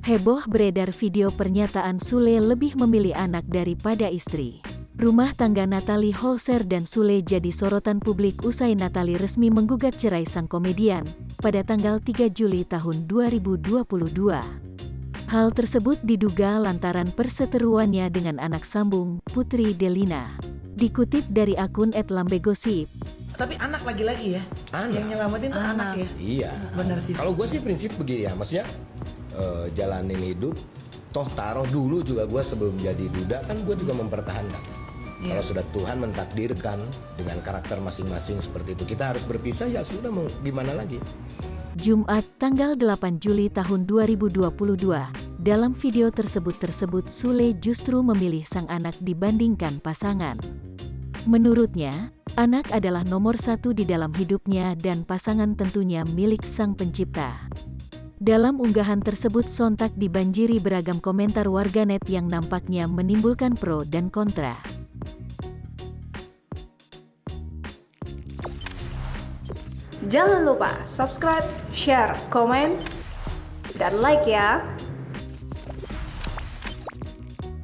Heboh beredar video pernyataan Sule lebih memilih anak daripada istri. Rumah tangga Natalie Holzer dan Sule jadi sorotan publik usai Natalie resmi menggugat cerai sang komedian pada tanggal 3 Juli tahun 2022. Hal tersebut diduga lantaran perseteruannya dengan anak sambung, Putri Delina. Dikutip dari akun @lambegosip. Tapi anak lagi-lagi ya, Anak. yang nyelamatin tuh anak ya. Iya. Benar sih. Kalau gue sih prinsip begini ya, maksudnya jalanin hidup. Toh taruh dulu juga gue sebelum jadi duda kan gue juga mempertahankan. Kalau sudah Tuhan mentakdirkan dengan karakter masing-masing seperti itu, kita harus berpisah ya sudah, mau gimana lagi. Jumat, tanggal 8 Juli tahun 2022. Dalam video tersebut Sule justru memilih sang anak dibandingkan pasangan. Menurutnya, anak adalah nomor satu di dalam hidupnya dan pasangan tentunya milik sang pencipta. Dalam unggahan tersebut sontak dibanjiri beragam komentar warganet yang nampaknya menimbulkan pro dan kontra. Jangan lupa subscribe, share, komen, dan like ya!